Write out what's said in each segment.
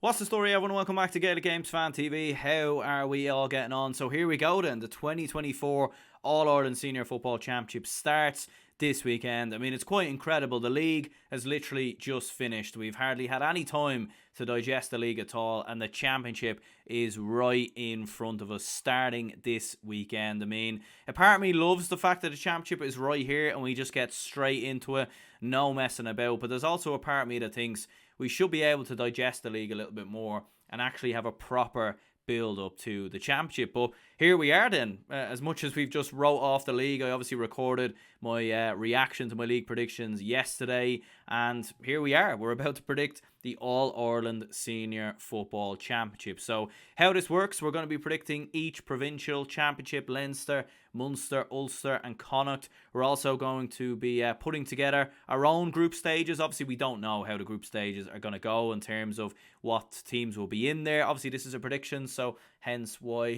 What's the story, everyone? Welcome back to Gaelic Games Fan TV. How are we all getting on? So here we go then. The 2024 All-Ireland Senior Football Championship starts this weekend. I mean, it's quite incredible. The league has literally just finished. We've hardly had any time to digest the league at all, and the championship is right in front of us, starting this weekend. I mean, a part of me loves the fact that the championship is right here and we just get straight into it, no messing about. But there's also a part of me that thinks we should be able to digest the league a little bit more and actually have a proper build up to the championship. But here we are then. As much as we've just wrote off the league, I obviously recorded my reaction to my league predictions yesterday, and here we are. We're about to predict the All-Ireland Senior Football Championship. So how this works, we're going to be predicting each provincial championship: Leinster, Munster, Ulster and Connacht. We're also going to be putting together our own group stages. Obviously, we don't know how the group stages are going to go in terms of what teams will be in there. Obviously, this is a prediction, so hence why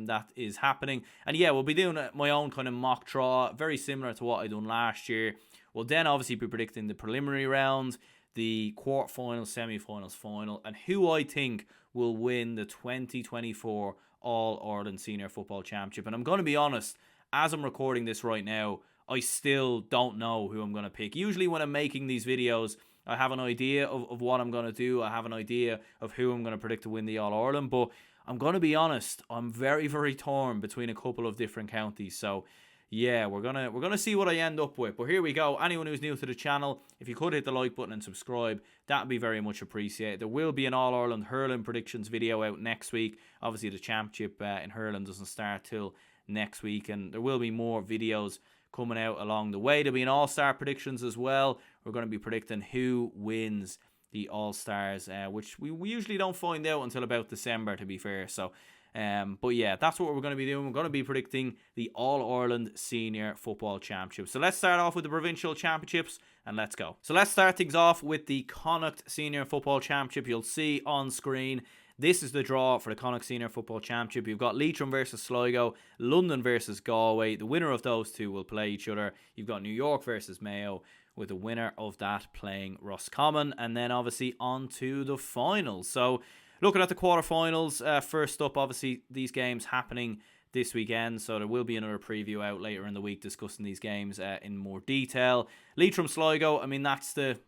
that is happening. And yeah, we'll be doing my own kind of mock draw, very similar to what I done last year. We'll then obviously be predicting the preliminary round, the quarterfinals, semi-finals, final, and who I think will win the 2024 All-Ireland Senior Football Championship. And I'm going to be honest, as I'm recording this right now, I still don't know who I'm going to pick. Usually when I'm making these videos, I have an idea of what I'm going to do. I have an idea of who I'm going to predict to win the All-Ireland. But I'm going to be honest, I'm very, very torn between a couple of different counties. So yeah, we're gonna see what I end up with. But here we go. Anyone who's new to the channel, if you could hit the like button and subscribe, that would be very much appreciated. There will be an All-Ireland hurling predictions video out next week. Obviously, the championship in hurling doesn't start till next week, and there will be more videos coming out along the way. There'll be an All-Star predictions as well. We're going to be predicting who wins the All-Stars, which we usually don't find out until about December, to be fair. So but yeah, that's what we're going to be doing. We're going to be predicting the All-Ireland Senior Football Championship. So let's start off with the provincial championships and let's go. So let's start things off with the Connacht Senior Football Championship. You'll see on screen, this is the draw for the Connacht Senior Football Championship. You've got Leitrim versus Sligo, London versus Galway. The winner of those two will play each other. You've got New York versus Mayo, with the winner of that playing Roscommon. And then obviously on to the finals. So looking at the quarterfinals, first up, obviously these games happening this weekend, so there will be another preview out later in the week discussing these games in more detail. Leitrim Sligo, I mean, that's the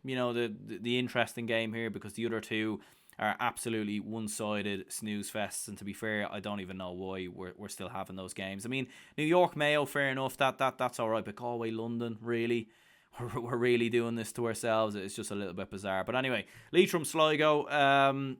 interesting game here, because the other two are absolutely one-sided snooze fests, and to be fair, I don't even know why we're still having those games. I mean, New York Mayo, fair enough, that's all right, but Galway London, really? We're really doing this to ourselves. It's just a little bit bizarre. But anyway, Leitrim Sligo.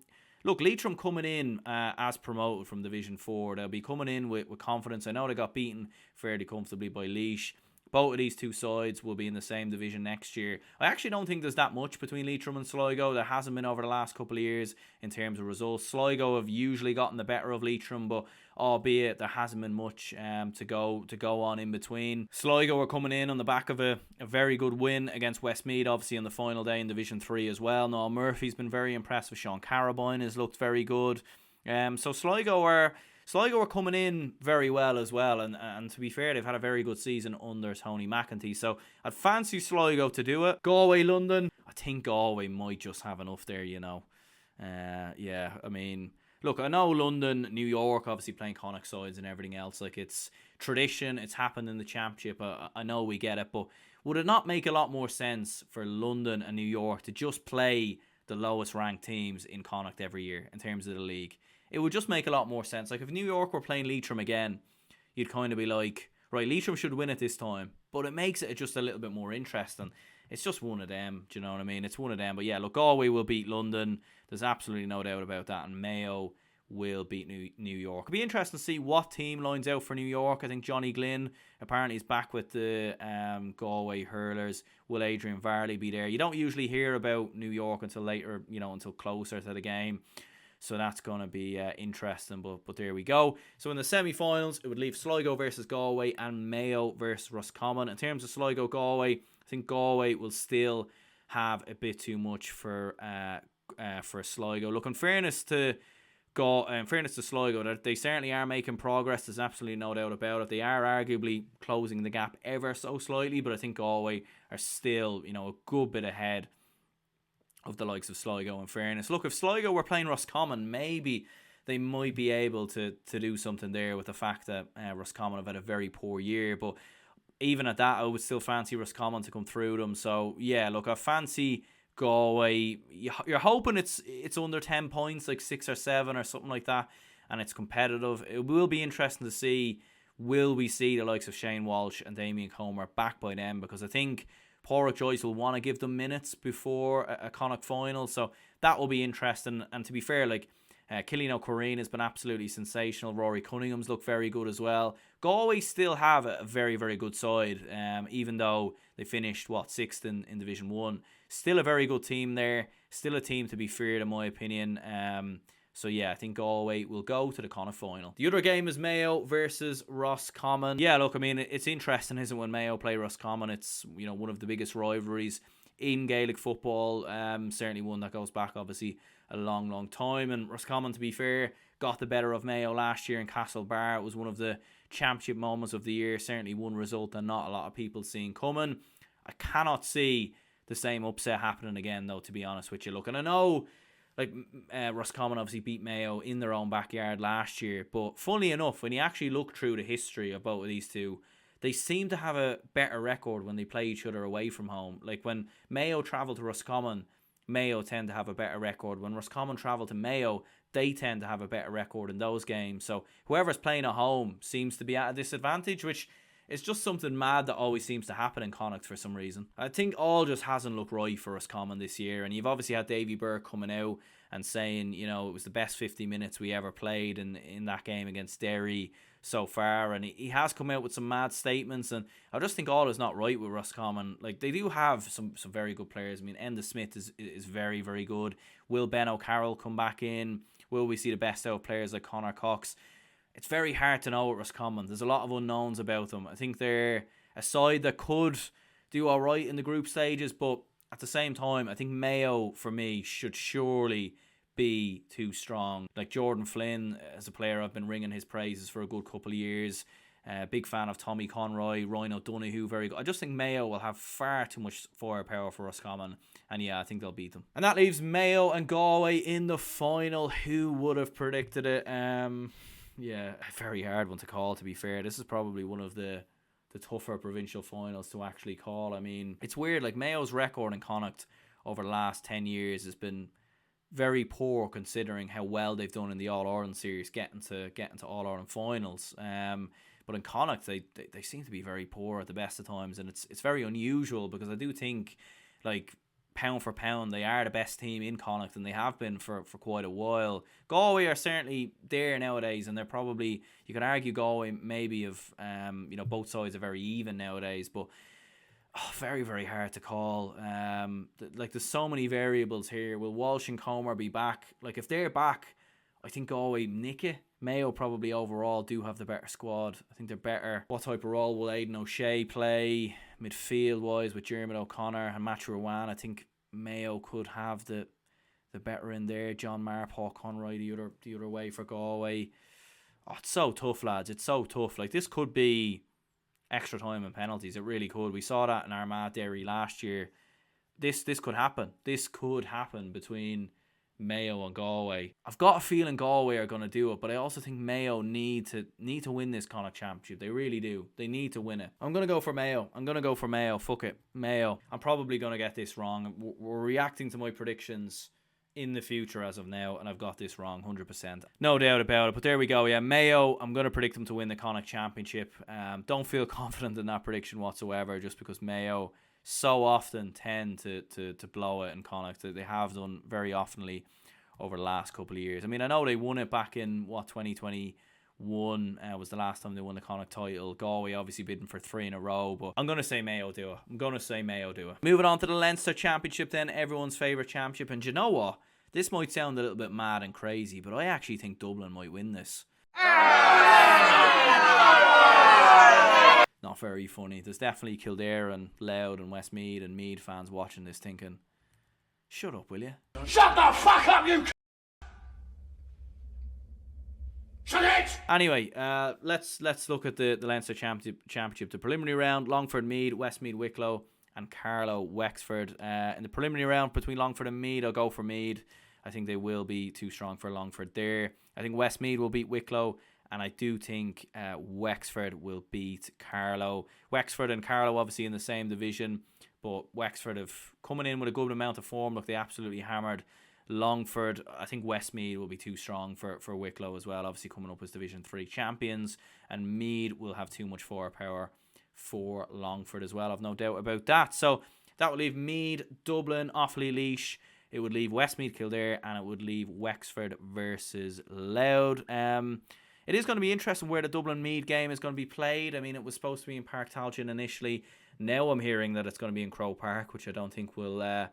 Look, Leitrim coming in as promoted from Division 4. They'll be coming in with confidence. I know they got beaten fairly comfortably by Laois. Both of these two sides will be in the same division next year. I actually don't think there's that much between Leitrim and Sligo. There hasn't been over the last couple of years in terms of results. Sligo have usually gotten the better of Leitrim, but albeit there hasn't been much to go on in between. Sligo are coming in on the back of a very good win against Westmeath, obviously on the final day in Division 3 as well. Noel Murphy's been very impressive. Sean Carabine has looked very good. So Sligo are coming in very well as well, and to be fair, they've had a very good season under Tony McEntee, so I'd fancy Sligo to do it. Galway London, I think Galway might just have enough there, you know. Yeah, I mean, look, I know London, New York, obviously playing Connacht sides and everything else, like, it's tradition, it's happened in the championship, I know we get it, but would it not make a lot more sense for London and New York to just play the lowest ranked teams in Connacht every year in terms of the league? It would just make a lot more sense. Like, if New York were playing Leitrim again, you'd kind of be like, right, Leitrim should win it this time. But it makes it just a little bit more interesting. It's just one of them, do you know what I mean? It's one of them. But yeah, look, Galway will beat London. There's absolutely no doubt about that. And Mayo will beat New York. It'll be interesting to see what team lines out for New York. I think Johnny Glynn apparently is back with the Galway hurlers. Will Adrian Varley be there? You don't usually hear about New York until later, until closer to the game. So that's going to be interesting, but there we go. So in the semi-finals, it would leave Sligo versus Galway and Mayo versus Roscommon. In terms of Sligo-Galway, I think Galway will still have a bit too much for Sligo. Look, in fairness to Sligo, they certainly are making progress. There's absolutely no doubt about it. They are arguably closing the gap ever so slightly, but I think Galway are still, a good bit ahead of the likes of Sligo, in fairness. Look, if Sligo were playing Roscommon, maybe they might be able to do something there with the fact that Roscommon have had a very poor year. But even at that, I would still fancy Roscommon to come through them. So, yeah, look, I fancy Galway. You're hoping it's under 10 points, like 6 or 7 or something like that, and it's competitive. It will be interesting to see, will we see the likes of Shane Walsh and Damien Comer back by then? Because I think Pádraig Joyce will want to give them minutes before a Connacht final, so that will be interesting. And to be fair, like Cillian O'Corrine has been absolutely sensational. Rory Cunningham's looked very good as well. Galway still have a very, very good side, even though they finished, 6th in Division 1. Still a very good team there. Still a team to be feared, in my opinion. So yeah, I think Galway will go to the Connacht final. The other game is Mayo versus Roscommon. Yeah, look, I mean, it's interesting, isn't it, when Mayo play Roscommon? It's, one of the biggest rivalries in Gaelic football. Certainly one that goes back, obviously, a long, long time. And Roscommon, to be fair, got the better of Mayo last year in Castlebar. It was one of the championship moments of the year. Certainly one result that not a lot of people seen coming. I cannot see the same upset happening again, though, to be honest with you. Look, and I know, like, Roscommon obviously beat Mayo in their own backyard last year, but funnily enough, when you actually look through the history of both of these two, they seem to have a better record when they play each other away from home. Like, when Mayo travel to Roscommon, Mayo tend to have a better record. When Roscommon travel to Mayo, they tend to have a better record in those games. So whoever's playing at home seems to be at a disadvantage, which is just something mad that always seems to happen in Connacht for some reason. I think all just hasn't looked right for Roscommon this year, and you've obviously had Davy Burke coming out and saying, it was the best 50 minutes we ever played in that game against Derry so far, and he has come out with some mad statements, and I just think all is not right with Roscommon. Like, they do have some very good players. I mean, Enda Smith is very, very good. Will Ben O'Carroll come back in? Will we see the best out of players like Conor Cox? It's very hard to know with Roscommon. There's a lot of unknowns about them. I think they're a side that could do all right in the group stages, but at the same time, I think Mayo, for me, should surely be too strong. Like Jordan Flynn, as a player, I've been ringing his praises for a good couple of years. Big fan of Tommy Conroy, Ryan O'Donoghue, very good. I just think Mayo will have far too much firepower for Roscommon, and yeah, I think they'll beat them. And that leaves Mayo and Galway in the final. Who would have predicted it? Yeah, a very hard one to call, to be fair. This is probably one of the tougher provincial finals to actually call. I mean, it's weird. Like, Mayo's record in Connacht over the last 10 years has been very poor, considering how well they've done in the All-Ireland series, getting to All-Ireland finals. But in Connacht, they seem to be very poor at the best of times, and it's very unusual, because I do think, like, pound for pound, they are the best team in Connacht, and they have been for quite a while. Galway are certainly there nowadays, and they're probably, you could argue Galway maybe of, both sides are very even nowadays, but very, very hard to call. Like, there's so many variables here. Will Walsh and Comer be back? Like, if they're back, I think Galway nick it. Mayo probably overall do have the better squad. I think they're better. What type of role will Aidan O'Shea play midfield wise with Jeremy O'Connor and Matthew Rowan? I think Mayo could have the better in there. John Marr, Paul Conroy the other way for Galway. Oh, it's so tough, lads. It's so tough. Like, this could be extra time and penalties. It really could. We saw that in Armagh Derry last year. This could happen. This could happen between Mayo and Galway. I've got a feeling Galway are going to do it, but I also think Mayo need to win this Connacht Championship. They really do. They need to win it. I'm going to go for Mayo. Fuck it. Mayo. I'm probably going to get this wrong. We're reacting to my predictions in the future as of now, and I've got this wrong 100%. No doubt about it, but there we go. Yeah, Mayo, I'm going to predict them to win the Connacht Championship. Don't feel confident in that prediction whatsoever, just because Mayo so often tend to blow it in Connacht. They have done very oftenly over the last couple of years. I mean, I know they won it back in 2021 was the last time they won the Connacht title. Galway obviously bidding for 3 in a row, but I'm going to say Mayo do it. Moving on to the Leinster Championship then, everyone's favourite championship. And you know what? This might sound a little bit mad and crazy, but I actually think Dublin might win this. Not very funny. There's definitely Kildare and Louth and Westmeath and Meath fans watching this thinking, shut up, will you? Shut the fuck up, you Shut it! Anyway, let's look at the Leinster Championship, the preliminary round. Longford, Meath, Westmeath, Wicklow and Carlow, Wexford. In the preliminary round between Longford and Meath, I'll go for Meath. I think they will be too strong for Longford there. I think Westmeath will beat Wicklow, and I do think Wexford will beat Carlow. Wexford and Carlow obviously in the same division, but Wexford have coming in with a good amount of form. Look, they absolutely hammered Longford. I think Westmeath will be too strong for Wicklow as well, obviously coming up as Division 3 champions, and Meath will have too much firepower for Longford as well. I've no doubt about that. So that would leave Meath, Dublin, Offaly, Laois. It would leave Westmeath, Kildare, and it would leave Wexford versus Louth. It is going to be interesting where the Dublin-Meath game is going to be played. I mean, it was supposed to be in Park Talchin initially. Now I'm hearing that it's going to be in Croke Park, which I don't think will... I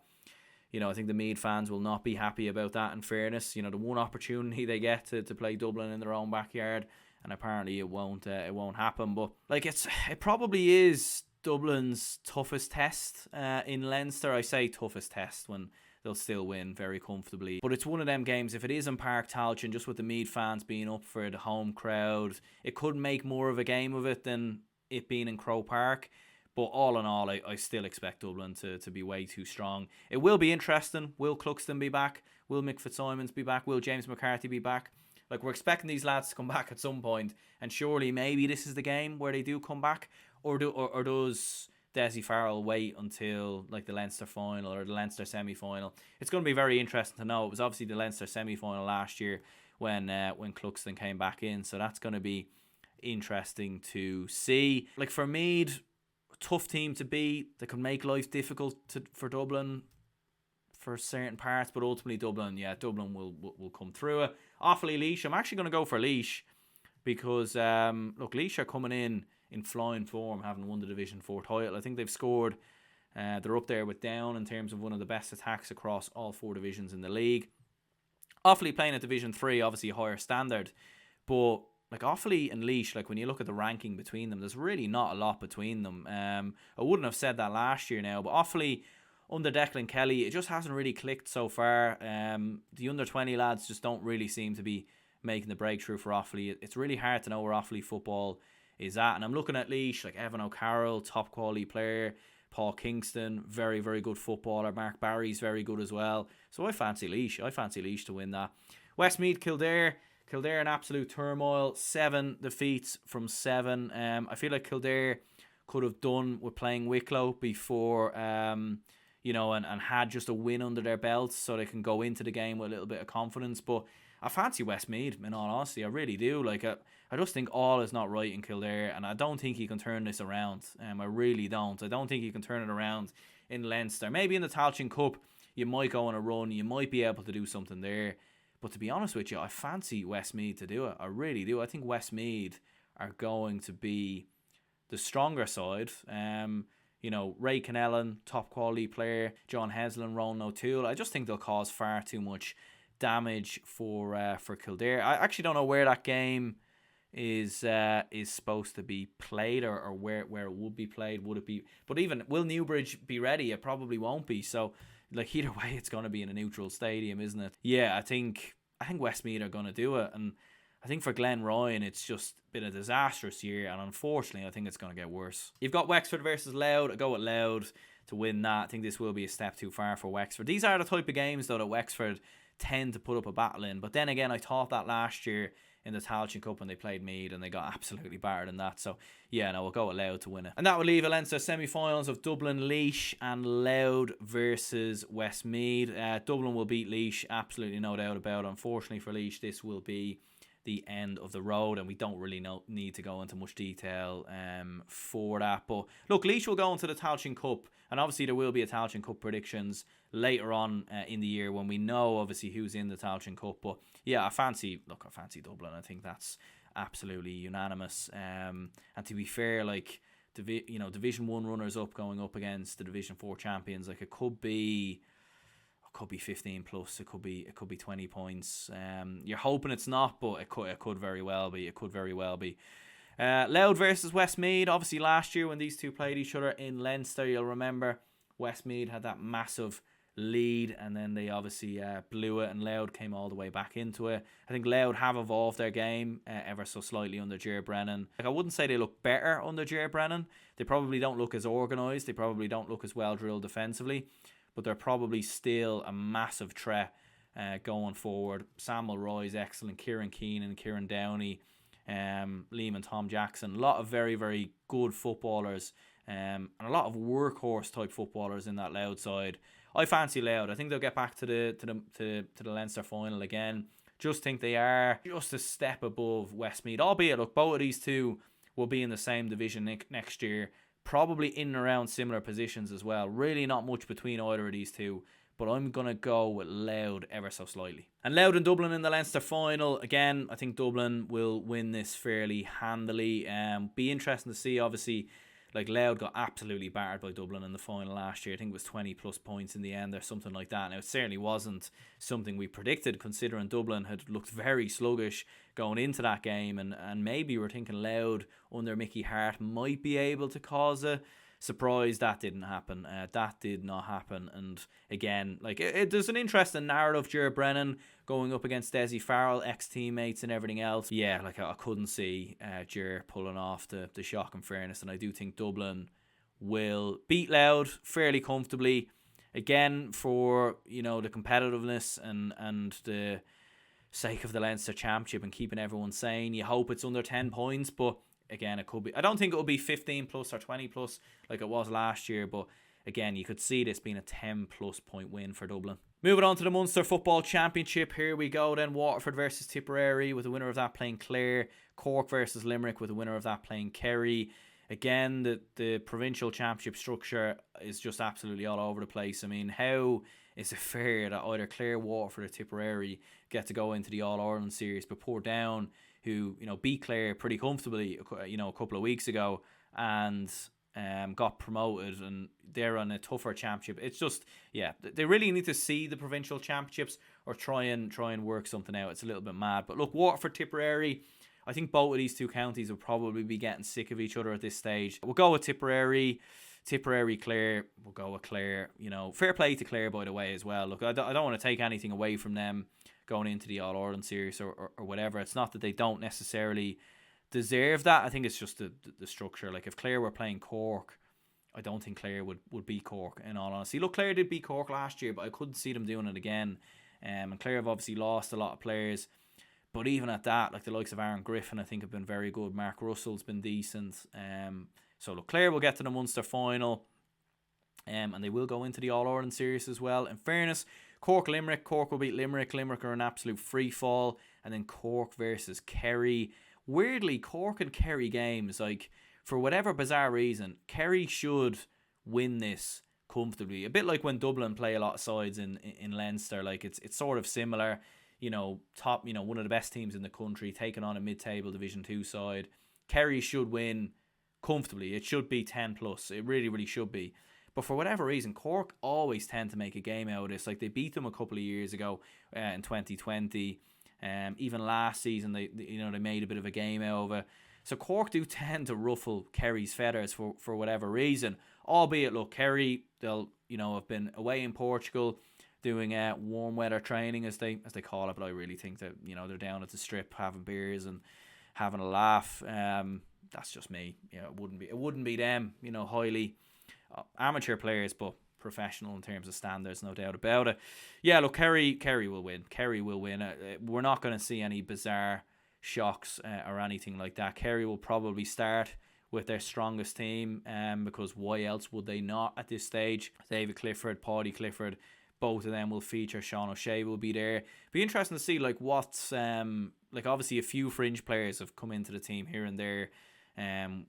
think the Meath fans will not be happy about that, in fairness. The one opportunity they get to play Dublin in their own backyard, and apparently it won't happen. But it probably is Dublin's toughest test in Leinster. I say toughest test when they'll still win very comfortably. But it's one of them games, if it is in Park Talchin, just with the Meath fans being up for the home crowd, it could make more of a game of it than it being in Croke Park. But all in all, I still expect Dublin to be way too strong. It will be interesting. Will Cluxton be back? Will Mick Fitzsimons be back? Will James McCarthy be back? We're expecting these lads to come back at some point, and surely maybe this is the game where they do come back, or does Desi Farrell wait until the Leinster final or the Leinster semi-final? It's going to be very interesting to know. It was obviously the Leinster semi-final last year when Cluxton came back in, so that's going to be interesting to see. For Meath, tough team to beat. They can make life difficult for Dublin for certain parts, but ultimately Dublin will come through it. Offaly, Laois. I'm actually going to go for Laois because Laois are coming in flying form, having won the Division 4 title. I think they've scored. They're up there with Down in terms of one of the best attacks across all 4 divisions in the league. Offaly playing at Division 3, obviously a higher standard, but Offaly and Laois, when you look at the ranking between them, there's really not a lot between them. I wouldn't have said that last year now, but Offaly under Declan Kelly, it just hasn't really clicked so far. The under 20 lads just don't really seem to be making the breakthrough for Offaly. It's really hard to know where Offaly football is at, and I'm looking at Laois, Evan O'Carroll, top quality player, Paul Kingston, very, very good footballer, Mark Barry's very good as well, so I fancy Laois. I fancy Laois to win that. Westmeath, Kildare in absolute turmoil, 7 defeats from 7. I feel like Kildare could have done with playing Wicklow before, and had just a win under their belts so they can go into the game with a little bit of confidence. But I fancy Westmeath, in all honesty. I really do. I just think all is not right in Kildare, and I don't think you can turn this around. I really don't. I don't think you can turn it around in Leinster. Maybe in the Tailteann Cup, you might go on a run. You might be able to do something there. But to be honest with you, I fancy Westmeath to do it. I really do. I think Westmeath are going to be the stronger side. Ray Connellan, top quality player, John Heslin, Ronan O'Toole. I just think they'll cause far too much damage for Kildare. I actually don't know where that game is supposed to be played, or where it would be played. Would it be? But even will Newbridge be ready? It probably won't be. So either way, it's going to be in a neutral stadium, isn't it? Yeah, I think Westmeath are going to do it, and I think for Glenn Ryan, it's just been a disastrous year, and unfortunately, I think it's going to get worse. You've got Wexford versus Louth. I go with Louth to win that. I think this will be a step too far for Wexford. These are the type of games, though, that Wexford tend to put up a battle in. But then again, I thought that last year in the Tailteann Cup when they played Meath, and they got absolutely battered in that. So yeah, no, we'll go with Louth to win it. And that will leave a Leinster semi-finals of Dublin, Laois and Louth versus Westmeath. Dublin will beat Laois, absolutely no doubt about it. Unfortunately for Laois, this will be the end of the road, and we don't really need to go into much detail for that. But look, Laois will go into the Tailteann Cup, and obviously there will be a Tailteann Cup predictions later on in the year when we know obviously who's in the Tailteann Cup. But yeah, I fancy Dublin. I think that's absolutely unanimous. And to be fair, Division 1 runners up going up against the Division 4 champions, it could be 15 plus, it could be 20 points. You're hoping it's not, but it could very well be. Louth versus Westmeath. Obviously last year when these two played each other in Leinster, you'll remember Westmeath had that massive lead, and then they obviously blew it, and Louth came all the way back into it. I think Louth have evolved their game ever so slightly under Ger Brennan. Like, I wouldn't say they look better under Ger Brennan. They probably don't look as organised. They probably don't look as well drilled defensively, but they're probably still a massive threat going forward. Sam Mulroy's excellent. Kieran Keenan, Kieran Downey, Liam and Tom Jackson. A lot of very, very good footballers, and a lot of workhorse type footballers in that Louth side. I fancy Louth. I think they'll get back to the Leinster final again. Just think they are just a step above Westmeath. Albeit, look, both of these two will be in the same division next year. Probably in and around similar positions as well. Really not much between either of these two. But I'm going to go with Louth ever so slightly. And Louth and Dublin in the Leinster final. Again, I think Dublin will win this fairly handily. Be interesting to see, obviously. Like, Louth got absolutely battered by Dublin in the final last year. I think it was 20 plus points in the end or something like that. Now, it certainly wasn't something we predicted, considering Dublin had looked very sluggish going into that game. And maybe we're thinking Louth under Mickey Hart might be able to cause a surprise. That didn't happen. That did not happen. And again, like, there's an interesting narrative. Ger Brennan going up against Desi Farrell, ex-teammates and everything else. Yeah, like, I couldn't see Ger pulling off the shock, in fairness. And I do think Dublin will beat Louth fairly comfortably. Again, for, you know, the competitiveness and the sake of the Leinster Championship and keeping everyone sane. You hope it's under 10 points, but again, it could be. I don't think it will be 15 plus or 20 plus like it was last year, but again, you could see this being a 10 plus point win for Dublin. Moving on to the Munster Football Championship, here we go then. Waterford versus Tipperary, with the winner of that playing Clare. Cork versus Limerick, with the winner of that playing Kerry. Again, the provincial championship structure is just absolutely all over the place. I mean, how is it fair that either Clare, Waterford or Tipperary get to go into the All-Ireland series, but Portdown, who, you know, beat Clare pretty comfortably, you know, a couple of weeks ago, and got promoted, and they're on a tougher championship. It's just, yeah, they really need to see the provincial championships or try and work something out. It's a little bit mad. But look, Waterford, Tipperary, I think both of these two counties will probably be getting sick of each other at this stage. We'll go with Tipperary, Clare. We'll go with Clare. You know, fair play to Clare, by the way, as well. Look, I don't want to take anything away from them going into the All-Ireland series or whatever. It's not that they don't necessarily deserve that. I think it's just the structure. Like, if Clare were playing Cork, I don't think Clare would beat Cork, in all honesty. Look, Clare did beat Cork last year, but I couldn't see them doing it again. And Clare have obviously lost a lot of players. But even at that, like, the likes of Aaron Griffin, I think, have been very good. Mark Russell's been decent. So look, Clare will get to the Munster final. And they will go into the All-Ireland series as well. In fairness, Cork-Limerick. Cork will beat Limerick. Limerick are an absolute free fall. And then Cork versus Kerry. Weirdly, Cork and Kerry games, like, for whatever bizarre reason, Kerry should win this comfortably. A bit like when Dublin play a lot of sides in Leinster. Like, it's sort of similar. You know, top, you know, one of the best teams in the country taking on a mid-table Division 2 side. Kerry should win comfortably. It should be 10 plus. It really, really should be. But for whatever reason, Cork always tend to make a game out of this. Like, they beat them a couple of years ago in 2020. Even last season, they made a bit of a game out of it. So Cork do tend to ruffle Kerry's feathers for whatever reason. Albeit, look, Kerry, they'll, you know, have been away in Portugal doing warm weather training, as they call it. But I really think that, you know, they're down at the strip having beers and having a laugh. That's just me. You know, it wouldn't be them, you know, highly amateur players, but professional in terms of standards, no doubt about it. Yeah, look, Kerry will win. Kerry will win. We're not going to see any bizarre shocks or anything like that. Kerry will probably start with their strongest team, because why else would they not at this stage? David Clifford, Paddy Clifford, both of them will feature. Sean O'Shea will be there. Be interesting to see, like, what's like, obviously a few fringe players have come into the team here and there.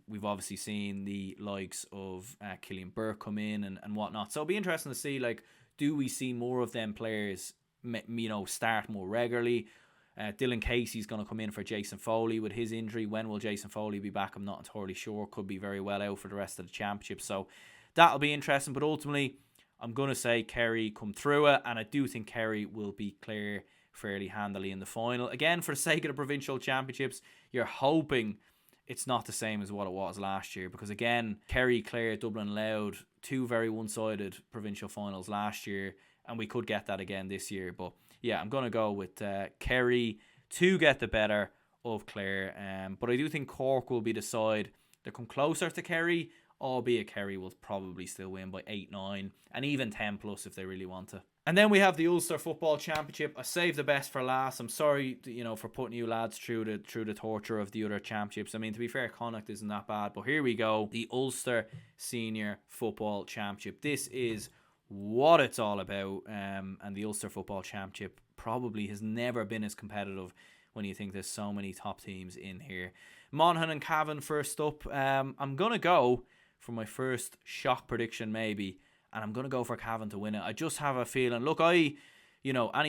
We've obviously seen the likes of Killian Burke come in and whatnot. So it'll be interesting to see, like, do we see more of them players, you know, start more regularly? Dylan Casey's going to come in for Jason Foley with his injury. When will Jason Foley be back? I'm not entirely sure. Could be very well out for the rest of the championship. So that'll be interesting. But ultimately, I'm going to say Kerry come through it. And I do think Kerry will beat Clare fairly handily in the final. Again, for the sake of the provincial championships, you're hoping it's not the same as what it was last year, because again, Kerry, Clare, Dublin, Louth, two very one-sided provincial finals last year, and we could get that again this year. But yeah, I'm going to go with Kerry to get the better of Clare. But I do think Cork will be the side that come closer to Kerry, albeit Kerry will probably still win by 8-9 and even 10 plus if they really want to. And then we have the Ulster Football Championship. I saved the best for last. I'm sorry, for putting you lads through the torture of the other championships. I mean, to be fair, Connacht isn't that bad, but here we go. The Ulster Senior Football Championship. This is what it's all about. And the Ulster Football Championship probably has never been as competitive when you think there's so many top teams in here. Monaghan and Cavan first up. I'm going to go for my first shock prediction maybe, and I'm going to go for Cavan to win it. I just have a feeling. Look, any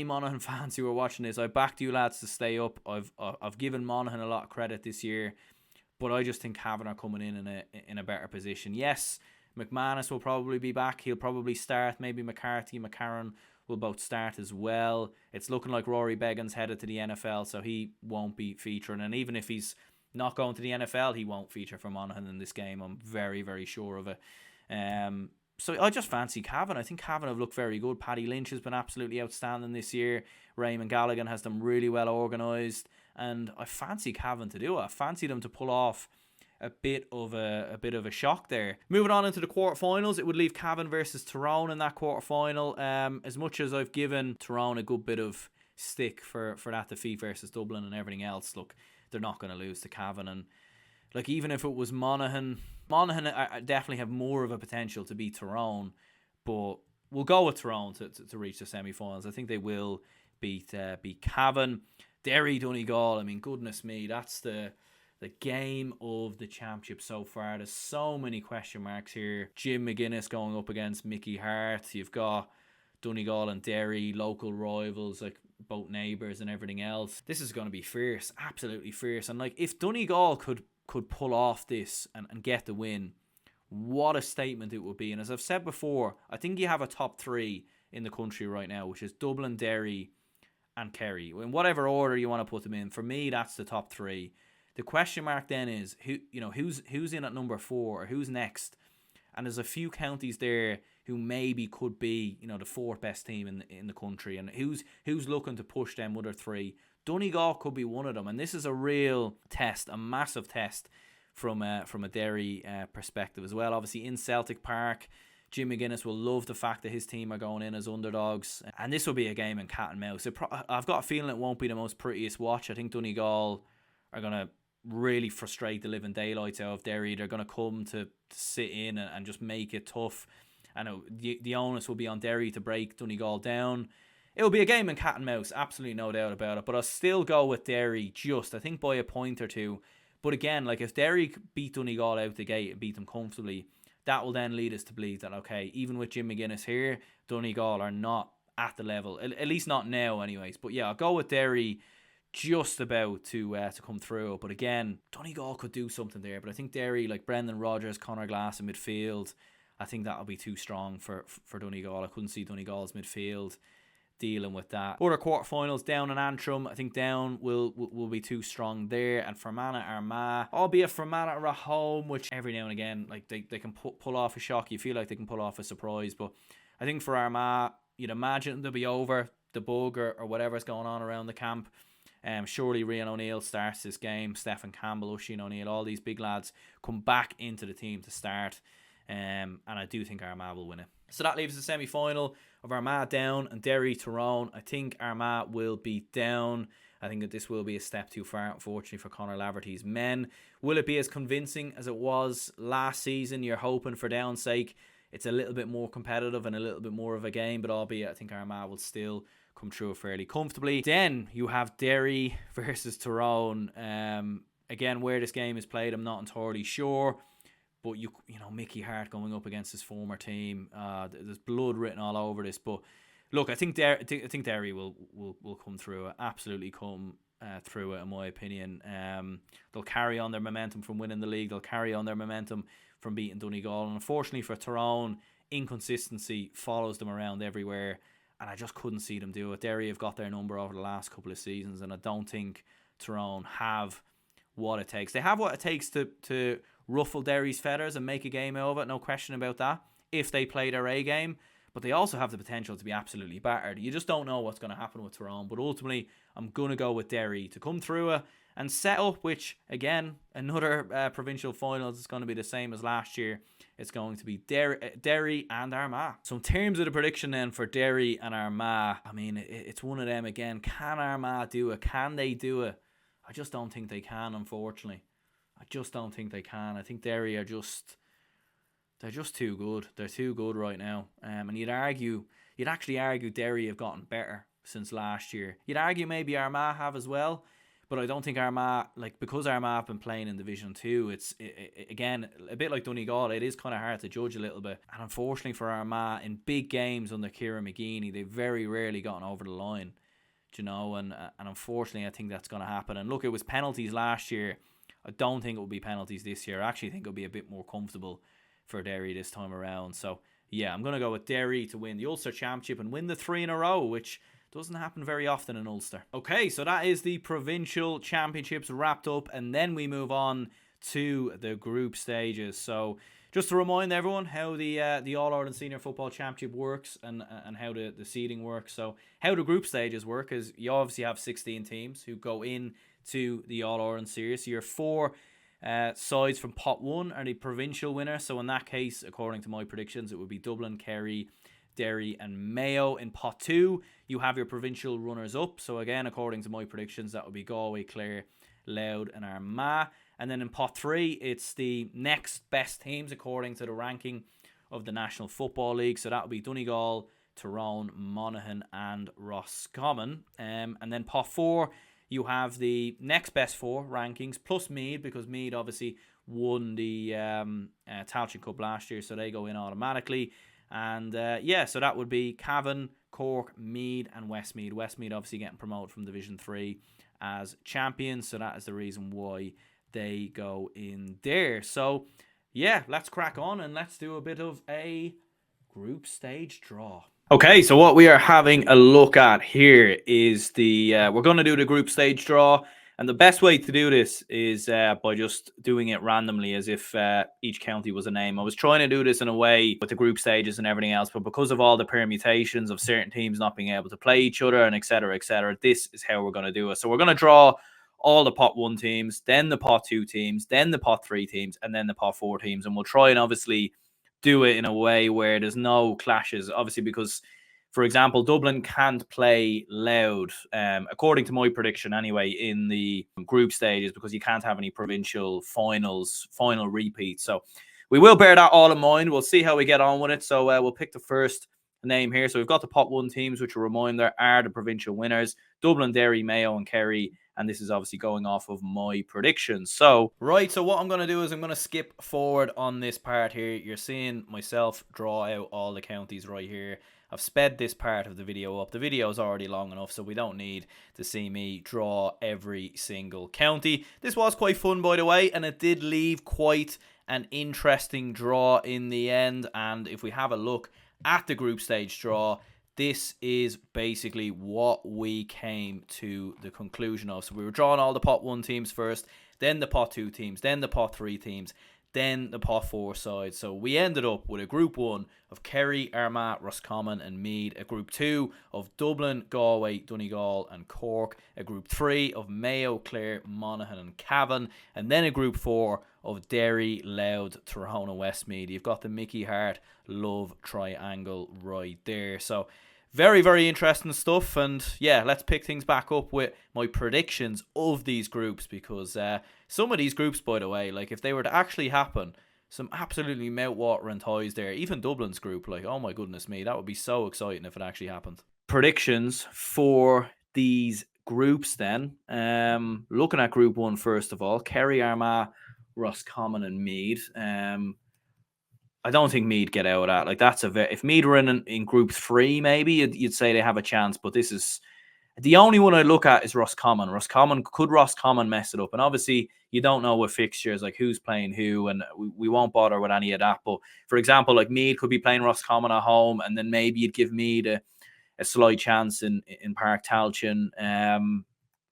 Monaghan fans who are watching this, I backed you lads to stay up. I've given Monaghan a lot of credit this year, but I just think Cavan are coming in a better position. Yes, McManus will probably be back. He'll probably start. Maybe McCarthy, McCarron will both start as well. It's looking like Rory Beggan's headed to the NFL, so he won't be featuring. And even if he's not going to the NFL, he won't feature for Monaghan in this game. I'm very, very sure of it. So I just fancy Cavan. I think Cavan have looked very good. Paddy Lynch has been absolutely outstanding this year. Raymond Galligan has them really well organised, and I fancy Cavan to do it. I fancy them to pull off a bit of a shock there. Moving on into the quarterfinals, it would leave Cavan versus Tyrone in that quarterfinal. As much as I've given Tyrone a good bit of stick for that defeat versus Dublin and everything else, look, they're not going to lose to Cavan. And like, even if it was Monaghan definitely have more of a potential to beat Tyrone, but we'll go with Tyrone to reach the semi-finals. I think they will beat Cavan. Derry, Donegal, I mean, goodness me, that's the game of the championship so far. There's so many question marks here. Jim McGuinness going up against Mickey Hart. You've got Donegal and Derry, local rivals, like both neighbours and everything else. This is going to be fierce, absolutely fierce. And like, if Donegal could pull off this and get the win, what a statement it would be. And as I've said before, I think you have a top three in the country right now, which is Dublin, Derry and Kerry. In whatever order you want to put them in, for me, that's the top three. The question mark then is who's in at number 4 or who's next. And there's a few counties there who maybe could be the fourth best team in the country, and who's looking to push them other three. Donegal could be one of them, and this is a real test, a massive test from a Derry perspective as well. Obviously in Celtic Park, Jim McGuinness will love the fact that his team are going in as underdogs, and this will be a game in cat and mouse. I've got a feeling it won't be the most prettiest watch. I think Donegal are going to really frustrate the living daylights out of Derry. They're going to come to sit in and just make it tough. And the onus will be on Derry to break Donegal down. It'll be a game in cat and mouse, absolutely no doubt about it. But I'll still go with Derry, I think by a point or two. But again, like, if Derry beat Donegal out the gate and beat them comfortably, that will then lead us to believe that, okay, even with Jim McGuinness here, Donegal are not at the level, at least not now anyways. But yeah, I'll go with Derry just about to come through. But again, Donegal could do something there. But I think Derry, like Brendan Rodgers, Conor Glass in midfield, I think that'll be too strong for Donegal. I couldn't see Donegal's midfield dealing with that. Other quarterfinals, Down and Antrim. I think Down will be too strong there. And Fermanagh, Armagh, albeit Fermanagh are at home, which every now and again, like, they can pull off a shock. You feel like they can pull off a surprise. But I think for Armagh, you'd imagine they'll be over the bug or whatever's going on around the camp. Surely Rian O'Neill starts this game. Stephen Campbell, Oisin O'Neill, all these big lads come back into the team to start. And I do think Armagh will win it. So that leaves the semi-final of Armagh Down and Derry Tyrone. I think Armagh will beat Down. I think that this will be a step too far, unfortunately, for Conor Laverty's men. Will it be as convincing as it was last season? You're hoping for Down's sake it's a little bit more competitive and a little bit more of a game, but albeit I think Armagh will still come through fairly comfortably. Then you have Derry versus Tyrone. Again, where this game is played, I'm not entirely sure. But you know, Mickey Hart going up against his former team, there's blood written all over this. But look, I think Derry will come through it. Absolutely come through it, in my opinion. They'll carry on their momentum from winning the league. They'll carry on their momentum from beating Donegal. And unfortunately for Tyrone, inconsistency follows them around everywhere. And I just couldn't see them do it. Derry have got their number over the last couple of seasons, and I don't think Tyrone have what it takes. They have what it takes to ruffle Derry's feathers and make a game out of it, no question about that, if they play their A game. but they also have the potential to be absolutely battered. You just don't know what's going to happen with Tyrone, but ultimately I'm going to go with Derry to come through it and set up, which again, another provincial finals is going to be the same as last year. It's going to be Derry and Armagh. So in terms of the prediction then for Derry and Armagh, I mean, it's one of them again. Can Armagh do it? Can they do it? I just don't think they can, unfortunately. I just don't think they can. I think Derry are they're just too good. They're too good right now. And you'd actually argue Derry have gotten better since last year. You'd argue maybe Armagh have as well. But I don't think Armagh, because Armagh have been playing in Division 2, it's, again, a bit like Donegal, it is kind of hard to judge a little bit. And unfortunately for Armagh, in big games under Kieran McGeeney, they've very rarely gotten over the line. Do you know? And unfortunately, I think that's going to happen. And look, it was penalties last year. I don't think it will be penalties this year. I actually think it'll be a bit more comfortable for Derry this time around. So, yeah, I'm going to go with Derry to win the Ulster Championship and win the 3 in a row, which doesn't happen very often in Ulster. Okay, so that is the provincial championships wrapped up, and then we move on to the group stages. So just to remind everyone how the All-Ireland Senior Football Championship works and how the seeding works. So how the group stages work is you obviously have 16 teams who go in to the All-Ireland Series. So your 4 sides from pot 1 are the provincial winner. So in that case, according to my predictions, it would be Dublin, Kerry, Derry and Mayo. In pot 2, you have your provincial runners-up. So again, according to my predictions, that would be Galway, Clare, Louth and Armagh. And then in pot 3, it's the next best teams according to the ranking of the National Football League. So that would be Donegal, Tyrone, Monaghan and Roscommon. And then pot 4, you have the next best 4 rankings plus Meath, because Meath obviously won the Tailteann Cup last year, so they go in automatically. And so that would be Cavan, Cork, Meath and Westmeath. Westmeath obviously getting promoted from Division 3 as champions, so that is the reason why they go in there. So yeah, let's crack on and let's do a bit of a group stage draw. Okay, so what we are having a look at here is we're going to do the group stage draw. And the best way to do this is by just doing it randomly, as if each county was a name. I was trying to do this in a way with the group stages and everything else, but because of all the permutations of certain teams not being able to play each other and et cetera, this is how we're going to do it. So we're going to draw all the pot 1 teams, then the pot 2 teams, then the pot 3 teams, and then the pot 4 teams. And we'll try and obviously do it in a way where there's no clashes, obviously, because for example, Dublin can't play Louth, according to my prediction anyway, in the group stages, because you can't have any provincial final repeats. So we will bear that all in mind. We'll see how we get on with it. So we'll pick the first name here. So we've got the pot 1 teams, which a reminder are the provincial winners: Dublin, Derry, Mayo and Kerry. And this is obviously going off of my predictions. So what I'm going to do is I'm going to skip forward on this part here. You're seeing myself draw out all the counties right here. I've sped this part of the video up. The video is already long enough, so we don't need to see me draw every single county. This was quite fun, by the way, and it did leave quite an interesting draw in the end. And if we have a look at the group stage draw, this is basically what we came to the conclusion of. So we were drawing all the pot 1 teams first, then the pot 2 teams, then the pot 3 teams, then the pot 4 side. So we ended up with a group 1 of Kerry, Armagh, Roscommon and Meath, a group 2 of Dublin, Galway, Donegal and Cork, a group 3 of Mayo, Clare, Monaghan and Cavan, and then a group 4 of Derry, Louth, Tyrone and Westmeath. You've got the Mickey Hart love triangle right there. So very, very interesting stuff. And yeah, let's pick things back up with my predictions of these groups, because some of these groups, by the way, like if they were to actually happen, some absolutely mouth-watering ties there. Even Dublin's group, like, oh my goodness me, that would be so exciting if it actually happened. Predictions for these groups then. Looking at group 1 first of all, Kerry, Armagh, Roscommon and Meath. I don't think Meath get out of that. Like, that's if Meath were in group 3, maybe you'd say they have a chance. But this is the only one I look at is Roscommon. Could Roscommon mess it up? And obviously, you don't know with fixtures, like who's playing who, and we won't bother with any of that. But for example, like Meath could be playing Roscommon at home, and then maybe you'd give Meath a slight chance in Park Tailteann.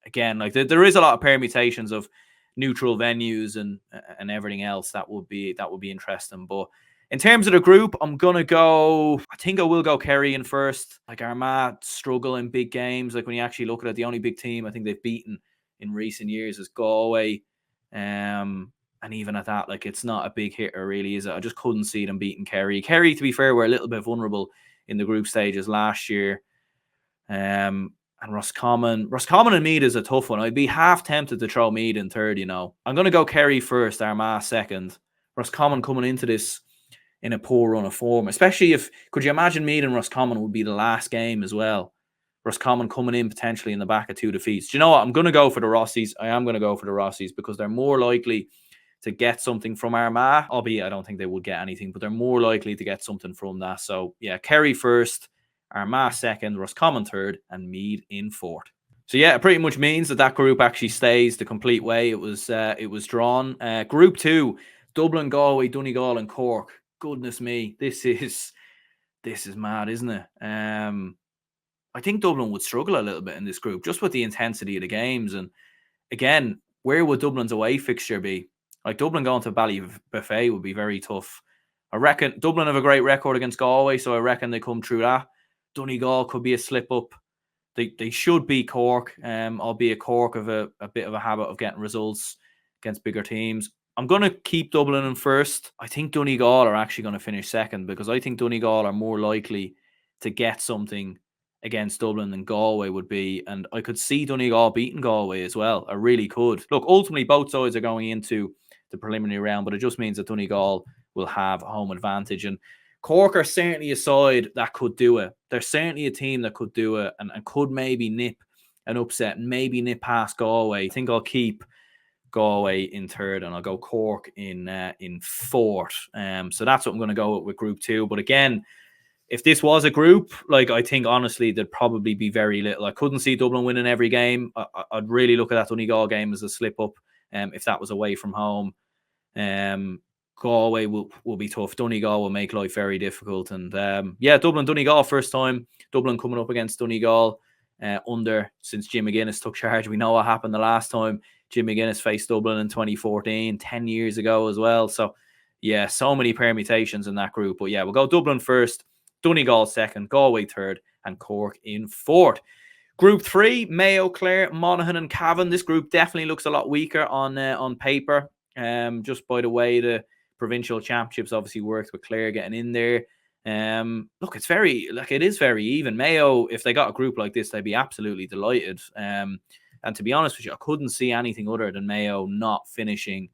Again, like there is a lot of permutations of neutral venues and everything else that would be interesting. But In terms of the group, I'm going to go, I think I will go Kerry in first. Like Armagh struggle in big games. Like when you actually look at it, the only big team I think they've beaten in recent years is Galway. And even at that, like it's not a big hitter really, is it? I just couldn't see them beating Kerry. Kerry, to be fair, were a little bit vulnerable in the group stages last year. And Roscommon and Meath is a tough one. I'd be half tempted to throw Meath in third, you know. I'm going to go Kerry first, Armagh second. Roscommon coming into this in a poor run of form, especially if, could you imagine Meath and Roscommon would be the last game as well? Roscommon coming in potentially in the back of 2 defeats. Do you know what? I'm going to go for the Rossies. I am going to go for the Rossies because they're more likely to get something from Armagh, albeit I don't think they would get anything, but they're more likely to get something from that. So yeah, Kerry first, Armagh second, Roscommon third, and Meath in fourth. So yeah, it pretty much means that group actually stays the complete way it was drawn. Group 2, Dublin, Galway, Donegal, and Cork. Goodness me, this is mad, isn't it? I think Dublin would struggle a little bit in this group, just with the intensity of the games. And again, where would Dublin's away fixture be? Like Dublin going to Ballybuffet would be very tough. I reckon Dublin have a great record against Galway, so I reckon they come through that. Donegal could be a slip up. They should beat Cork, albeit Cork have a bit of a habit of getting results against bigger teams. I'm going to keep Dublin in first. I think Donegal are actually going to finish second because I think Donegal are more likely to get something against Dublin than Galway would be. And I could see Donegal beating Galway as well. I really could. Look, ultimately, both sides are going into the preliminary round, but it just means that Donegal will have home advantage. And Cork are certainly a side that could do it. They're certainly a team that could do it and could maybe nip an upset and maybe nip past Galway. I think I'll keep Galway in third and I'll go Cork in fourth. So that's what I'm going to go with Group 2. But again, if this was a group, like I think honestly there'd probably be very little. I couldn't see Dublin winning every game. I'd really look at that Donegal game as a slip up. If that was away from home, Galway will be tough. Donegal will make life very difficult. And Dublin Donegal first time. Dublin coming up against Donegal since Jim McGuinness took charge. We know what happened the last time Jim McGuinness faced Dublin in 2014, 10 years ago as well. So yeah, so many permutations in that group. But yeah, we'll go Dublin first, Donegal second, Galway third, and Cork in fourth. Group 3, Mayo, Clare, Monaghan, and Cavan. This group definitely looks a lot weaker on paper. Just by the way the provincial championships obviously worked with Clare getting in there. Look, it is very even. Mayo, if they got a group like this, they'd be absolutely delighted. And to be honest with you, I couldn't see anything other than Mayo not finishing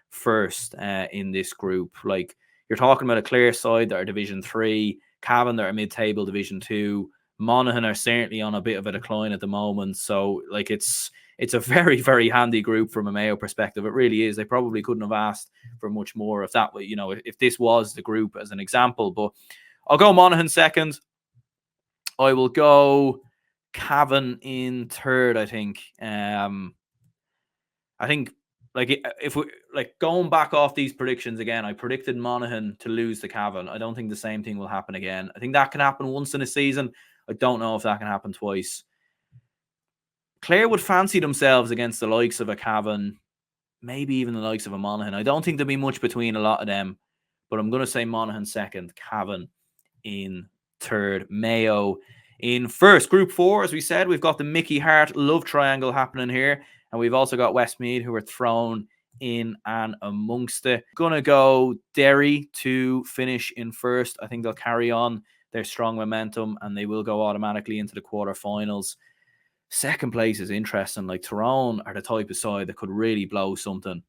first in this group. Like, you're talking about a Clare side that are Division 3, Cavan that are mid-table Division 2, Monaghan are certainly on a bit of a decline at the moment. So, like, it's a very, very handy group from a Mayo perspective. It really is. They probably couldn't have asked for much more if that, you know, if this was the group as an example. But I'll go Monaghan second. I will go Cavan in third, I think. I think, like, if we like going back off these predictions again, I predicted Monaghan to lose to Cavan. I don't think the same thing will happen again. I think that can happen once in a season. I don't know if that can happen twice. Clare would fancy themselves against the likes of a Cavan, maybe even the likes of a Monaghan. I don't think there'll be much between a lot of them, but I'm going to say Monaghan second, Cavan in third, Mayo in first. Group 4, as we said, we've got the Mickey Hart love triangle happening here, and we've also got Westmeath, who are thrown in and amongst it. Gonna go Derry to finish in first. I think they'll carry on their strong momentum and they will go automatically into the quarterfinals. Second place is interesting. Like, Tyrone are the type of side that could really blow something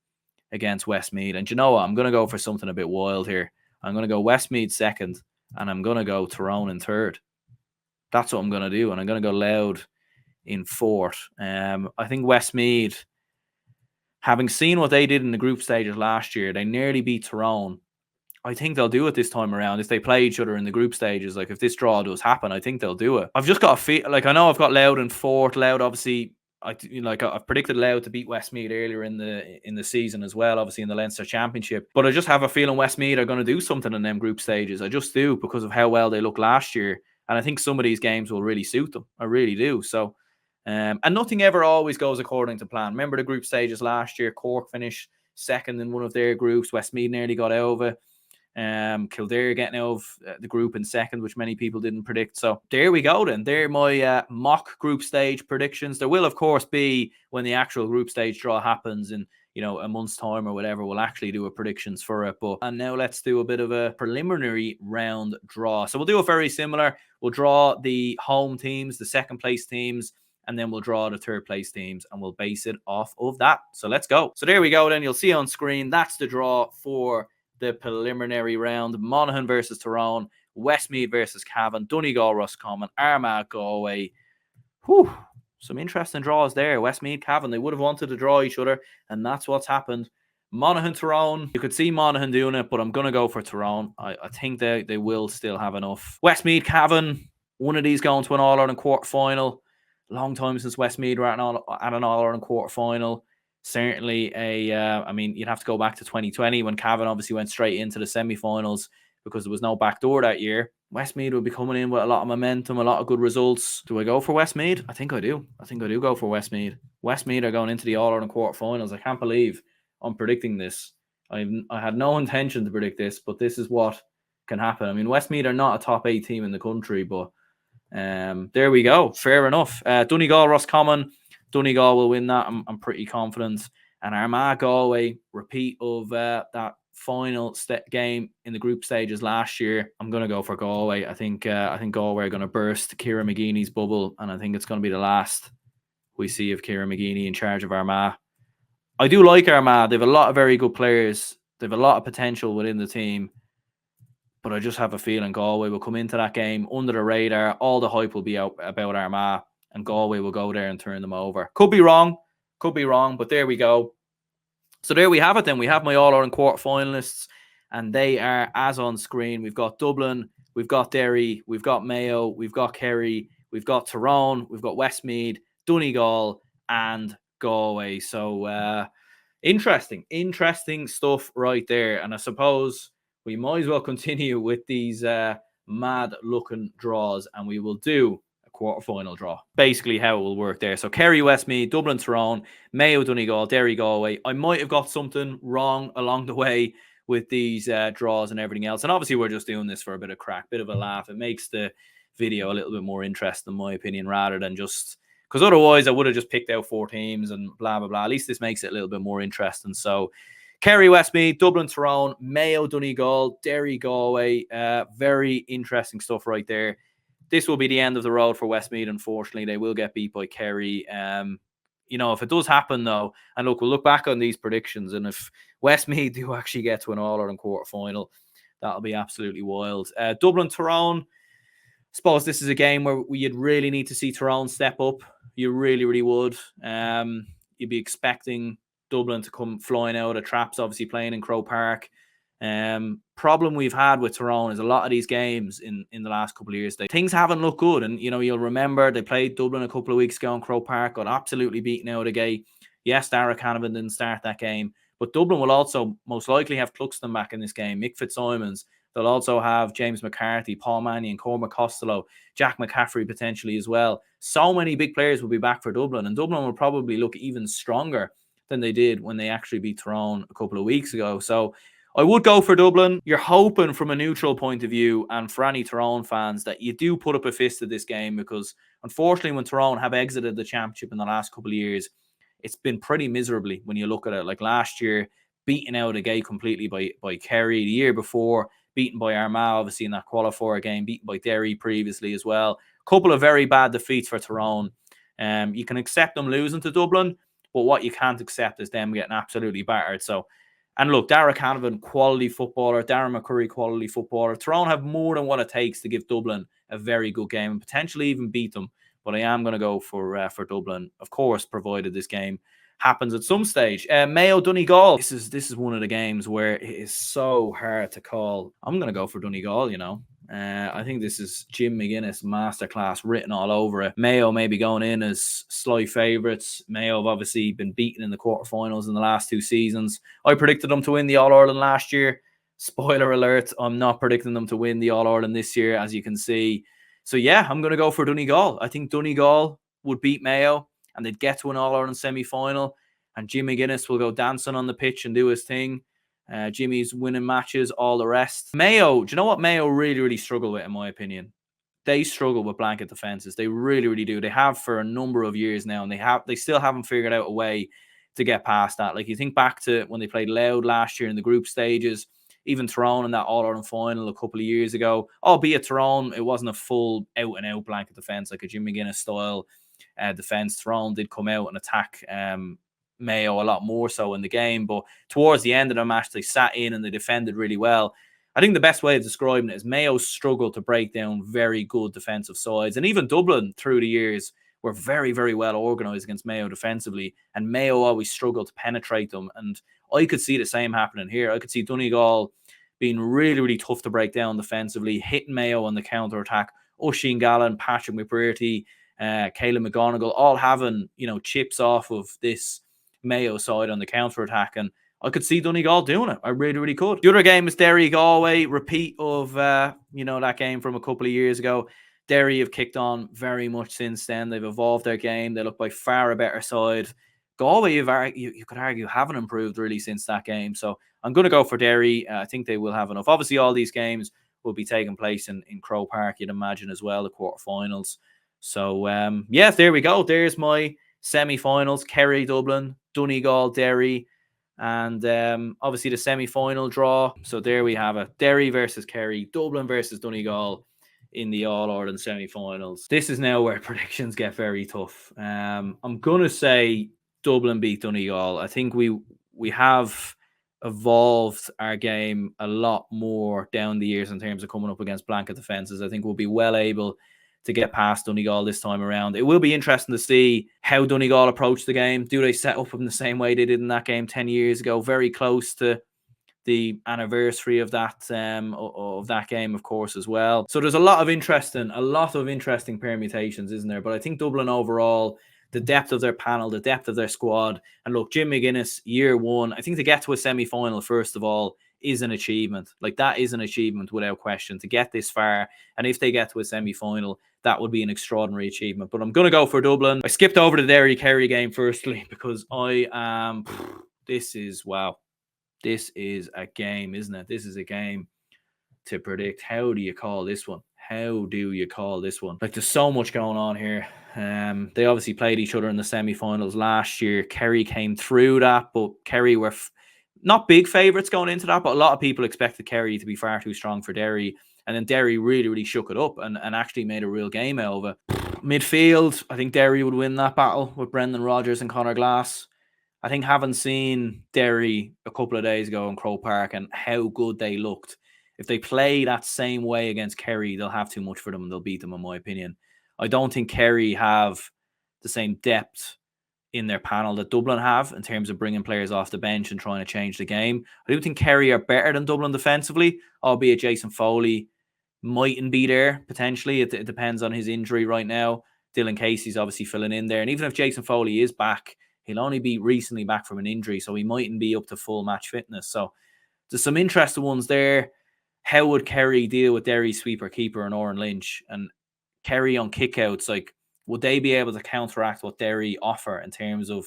against Westmeath. And you know what? I'm going to go for something a bit wild here. I'm going to go Westmeath second and I'm going to go Tyrone in third. That's what I'm going to do. And I'm going to go Louth in fourth. I think Westmeath, having seen what they did in the group stages last year, they nearly beat Tyrone. I think they'll do it this time around. If they play each other in the group stages, like if this draw does happen, I think they'll do it. I've just got a feel, like, I know I've got Louth in fourth. Louth, obviously, I've predicted Louth to beat Westmeath earlier in the season as well, obviously in the Leinster Championship. But I just have a feeling Westmeath are going to do something in them group stages. I just do, because of how well they looked last year, and I think some of these games will really suit them. I really do. So, and nothing ever always goes according to plan. Remember the group stages last year? Cork finished second in one of their groups. Westmeath nearly got out of it. Kildare getting out of the group in second, which many people didn't predict. So there we go then. They're my mock group stage predictions. There will, of course, be, when the actual group stage draw happens in a month's time or whatever, we'll actually do a predictions for it. And now let's do a bit of a preliminary round draw. So we'll do it very similar. We'll draw the home teams, the second place teams, and then we'll draw the third place teams, and we'll base it off of that. So let's go. So there we go then. You'll see on screen, that's the draw for the preliminary round. Monaghan versus Tyrone, Westmeath versus Cavan, Donegal, Roscommon, Armagh, Galway. Whew, some interesting draws there. Westmeath, Cavan, they would have wanted to draw each other, and that's what's happened. Monaghan, Tyrone, you could see Monaghan doing it, but I'm going to go for Tyrone. I think they will still have enough. Westmeath, Cavan, one of these going to an All-Ireland quarter-final. Long time since Westmeath were at an All-Ireland quarter-final. Certainly you'd have to go back to 2020 when Cavan obviously went straight into the semi-finals because there was no backdoor that year. Westmeath will be coming in with a lot of momentum, a lot of good results. Do I go for Westmeath? I think I do. I think I do go for Westmeath. Westmeath are going into the All-Ireland quarter-finals. I can't believe I'm predicting this. I had no intention to predict this, but this is what can happen. I mean, Westmeath are not a top 8 team in the country, but there we go. Fair enough. Donegal, Roscommon. Donegal will win that. I'm pretty confident. And Armagh, Galway, repeat of that final game in the group stages last year. I'm going to go for Galway. I think Galway are going to burst Ciara McGeeney's bubble, and I think it's going to be the last we see of Ciara McGeeney in charge of Armagh. I do like Armagh. They have a lot of very good players. They have a lot of potential within the team. But I just have a feeling Galway will come into that game under the radar. All the hype will be out about Armagh, and Galway will go there and turn them over. Could be wrong, but there we go. So there we have it then. We have my All-Ireland quarter-finalists, and they are as on screen. We've got Dublin, we've got Derry, we've got Mayo, we've got Kerry, we've got Tyrone, we've got Westmeath, Donegal, and Galway. So interesting stuff right there. And I suppose we might as well continue with these mad-looking draws, and we will do a quarter-final draw. Basically how it will work there. So Kerry, Westmeath, Dublin, Tyrone, Mayo, Donegal, Derry, Galway. I might have got something wrong along the way with these draws and everything else. And obviously we're just doing this for a bit of crack, bit of a laugh. It makes the video a little bit more interesting, in my opinion, rather than just... Because otherwise I would have just picked out 4 teams and blah, blah, blah. At least this makes it a little bit more interesting. So Kerry, Westmeath, Dublin, Tyrone, Mayo, Donegal, Derry, Galway. Very interesting stuff right there. This will be the end of the road for Westmeath, unfortunately. They will get beat by Kerry. If it does happen, though, and look, we'll look back on these predictions, and if Westmeath do actually get to an All-Ireland quarter-final, that'll be absolutely wild. Dublin, Tyrone. I suppose this is a game where you'd really need to see Tyrone step up. You really, really would. You'd be expecting Dublin to come flying out of traps, obviously playing in Croke Park. Problem we've had with Tyrone is a lot of these games in the last couple of years, things haven't looked good. And, you'll remember they played Dublin a couple of weeks ago in Croke Park, got absolutely beaten out of the gate. Yes, Dara Canavan didn't start that game, but Dublin will also most likely have Cluxton back in this game. Mick Fitzsimons. They'll also have James McCarthy, Paul Mannion, Cormac Costello, Jack McCaffrey potentially as well. So many big players will be back for Dublin, and Dublin will probably look even stronger than they did when they actually beat Tyrone a couple of weeks ago. So I would go for Dublin. You're hoping from a neutral point of view, and for any Tyrone fans, that you do put up a fist at this game, because unfortunately when Tyrone have exited the championship in the last couple of years, it's been pretty miserably when you look at it. Like last year, beaten out of the gate completely by Kerry. The year before, beaten by Armagh, obviously in that qualifier game, beaten by Derry previously as well. A couple of very bad defeats for Tyrone. You can accept them losing to Dublin, but what you can't accept is them getting absolutely battered. So, and look, Dara Canavan, quality footballer. Darren McCurry, quality footballer. Tyrone have more than what it takes to give Dublin a very good game and potentially even beat them. But I am going to go for Dublin, of course, provided this game happens at some stage. Mayo, Donegal. This is one of the games where it is so hard to call. I'm going to go for Donegal, I think this is Jim McGuinness masterclass written all over it. Mayo may be going in as slight favourites. Mayo have obviously been beaten in the quarterfinals in the last 2 seasons. I predicted them to win the All-Ireland last year. Spoiler alert, I'm not predicting them to win the All-Ireland this year, as you can see. So yeah, I'm going to go for Donegal. I think Donegal would beat Mayo, and they'd get to an All-Ireland semi-final, and Jim McGuinness will go dancing on the pitch and do his thing. Jimmy's winning matches, all the rest. Mayo, do you know what Mayo really, really struggle with, in my opinion? They struggle with blanket defenses. They really, really do. They have for a number of years now, and they still haven't figured out a way to get past that. Like, you think back to when they played Louth last year in the group stages, even Tyrone in that All-Ireland final a couple of years ago, albeit Tyrone, it wasn't a full out-and-out blanket defense like a Jim McGuinness style defense. Tyrone did come out and attack Mayo a lot more so in the game, but towards the end of the match, they sat in and they defended really well. I think the best way of describing it is Mayo struggled to break down very good defensive sides, and even Dublin through the years were very, very well organised against Mayo defensively, and Mayo always struggled to penetrate them. And I could see the same happening here. I could see Donegal being really, really tough to break down defensively, hitting Mayo on the counter-attack. Oisin Gallen, Patrick McBrearty, Caleb McGonigal, all having, chips off of this Mayo side on the counter-attack, and I could see Donegal doing it. I really, really could. The other game is Derry-Galway, repeat of, that game from a couple of years ago. Derry have kicked on very much since then. They've evolved their game. They look by far a better side. Galway, you could argue, haven't improved really since that game. So I'm going to go for Derry. I think they will have enough. Obviously, all these games will be taking place in Croke Park, you'd imagine, as well, the quarterfinals. So, there we go. There's my semi-finals. Kerry, Dublin, Donegal, Derry, and obviously the semi-final draw. So there we have it. Derry versus Kerry, Dublin versus Donegal in the All-Ireland semi-finals. This is now where predictions get very tough. I'm going to say Dublin beat Donegal. I think we have evolved our game a lot more down the years in terms of coming up against blanket defenses. I think we'll be well able to get past Donegal this time around. It will be interesting to see how Donegal approach the game. Do they set up in the same way they did in that game 10 years ago? Very close to the anniversary of that game, of course, as well. So there's a lot of interesting permutations, isn't there? But I think Dublin overall, the depth of their panel, the depth of their squad, and look, Jim McGuinness, year one, I think to get to a semi-final, first of all, is an achievement. Like, that is an achievement without question to get this far. And if they get to a semi-final, that would be an extraordinary achievement. But I'm going to go for Dublin. I skipped over the Derry-Kerry game firstly because this is a game, isn't it? This is a game to predict. How do you call this one? Like, there's so much going on here. They obviously played each other in the semi-finals last year. Kerry came through that, but Kerry were not big favourites going into that, but a lot of people expected Kerry to be far too strong for Derry. And then Derry really, really shook it up and actually made a real game out of it. Midfield, I think Derry would win that battle with Brendan Rodgers and Conor Glass. I think having seen Derry a couple of days ago in Croke Park and how good they looked, if they play that same way against Kerry, they'll have too much for them and they'll beat them, in my opinion. I don't think Kerry have the same depth in their panel that Dublin have in terms of bringing players off the bench and trying to change the game. I do think Kerry are better than Dublin defensively, albeit Jason Foley mightn't be there, potentially. It depends on his injury right now. Dylan Casey's obviously filling in there. And even if Jason Foley is back, he'll only be recently back from an injury, so he mightn't be up to full match fitness. So there's some interesting ones there. How would Kerry deal with Derry sweeper keeper and Oren Lynch? And Kerry on kickouts, like, would they be able to counteract what Derry offer in terms of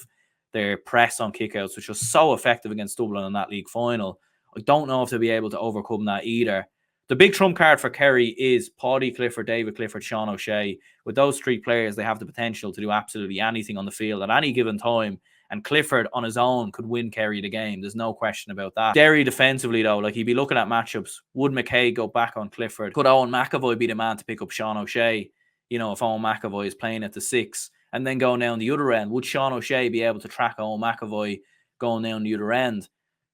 their press on kickouts, which was so effective against Dublin in that league final? I don't know if they'll be able to overcome that either. The big trump card for Kerry is Paudie Clifford, David Clifford, Sean O'Shea. With those three players, they have the potential to do absolutely anything on the field at any given time. And Clifford on his own could win Kerry the game. There's no question about that. Derry defensively, though, like, he'd be looking at matchups. Would McKay go back on Clifford? Could Owen McAvoy be the man to pick up Sean O'Shea? If Owen McAvoy is playing at the 6 and then going down the other end, would Sean O'Shea be able to track Owen McAvoy going down the other end?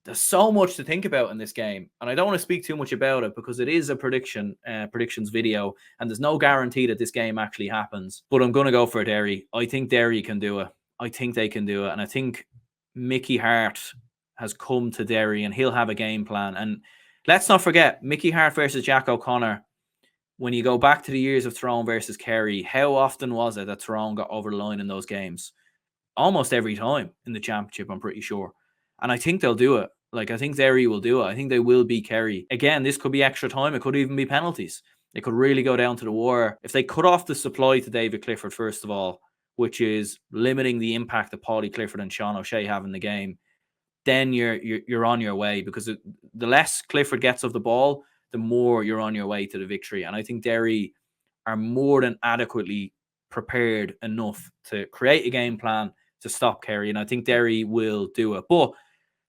There's so much to think about in this game, and I don't want to speak too much about it because it is a predictions video, and there's no guarantee that this game actually happens. But I'm going to go for Derry. I think Derry can do it. I think they can do it, and I think Mickey Hart has come to Derry, and he'll have a game plan. And let's not forget, Mickey Hart versus Jack O'Connor. When you go back to the years of Tyrone versus Kerry, how often was it that Tyrone got over the line in those games? Almost every time in the championship, I'm pretty sure. And I think they'll do it. Like, I think Derry will do it. I think they will beat Kerry. Again, this could be extra time. It could even be penalties. It could really go down to the wire. If they cut off the supply to David Clifford, first of all, which is limiting the impact that Paudie Clifford and Sean O'Shea have in the game, then you're on your way, because the less Clifford gets of the ball, the more you're on your way to the victory. And I think Derry are more than adequately prepared enough to create a game plan to stop Kerry. And I think Derry will do it. But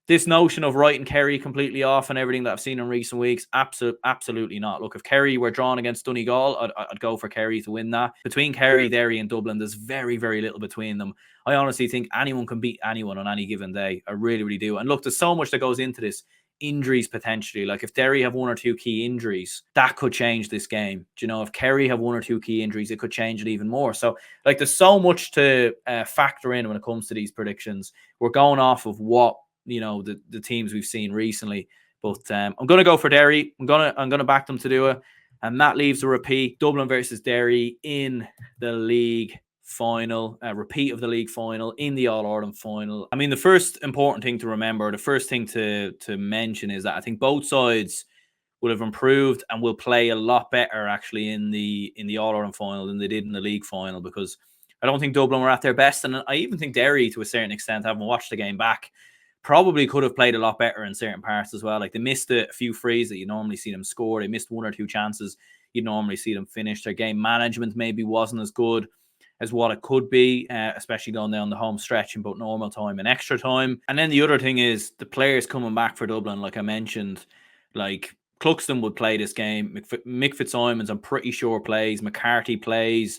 this notion of writing Kerry completely off and everything that I've seen in recent weeks, absolutely not. Look, if Kerry were drawn against Donegal, I'd go for Kerry to win that. Between Kerry, Derry and Dublin, there's very, very little between them. I honestly think anyone can beat anyone on any given day. I really, really do. And look, there's so much that goes into this. Injuries potentially. Like if Derry have one or two key injuries, that could change this game. Do you know, if Kerry have one or two key injuries, it could change it even more. So like there's so much to factor in when it comes to these predictions. We're going off of what, you know, the teams we've seen recently. But I'm gonna go for Derry. I'm gonna back them to do it. And that leaves a repeat. Dublin versus Derry in the league final, a repeat of the league final in the All-Ireland final. I mean, the first important thing to remember, the first thing to mention is that I think both sides will have improved and will play a lot better actually in the All-Ireland final than they did in the league final, because I don't think Dublin were at their best. And I even think Derry, to a certain extent, having watched the game back, probably could have played a lot better in certain parts as well. Like they missed a few frees that you normally see them score. They missed one or two chances you normally see them finish. Their game management maybe wasn't as good as what it could be, especially going down the home stretch in both normal time and extra time. And then the other thing is the players coming back for Dublin, like I mentioned, like Cluxton would play this game. Mick Fitzsimons, I'm pretty sure, plays. McCarthy plays.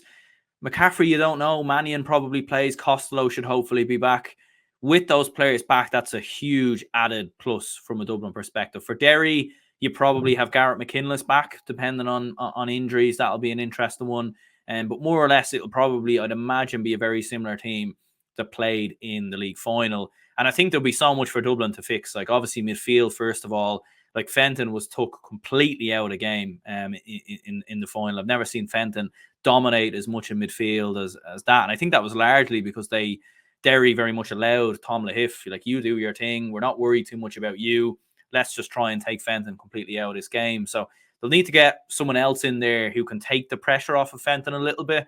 McCaffrey, you don't know. Mannion probably plays. Costello should hopefully be back. With those players back, that's a huge added plus from a Dublin perspective. For Derry, you probably have Garrett McKinless back, depending on injuries. That'll be an interesting one. But more or less, it'll probably, I'd imagine, be a very similar team that played in the league final. And I think there'll be so much for Dublin to fix. Like, obviously, midfield, first of all. Like, Fenton was took completely out of the game in the final. I've never seen Fenton dominate as much in midfield as that. And I think that was largely because Derry very much allowed Tom Lahiff, like, you do your thing. We're not worried too much about you. Let's just try and take Fenton completely out of this game. So they'll need to get someone else in there who can take the pressure off of Fenton a little bit.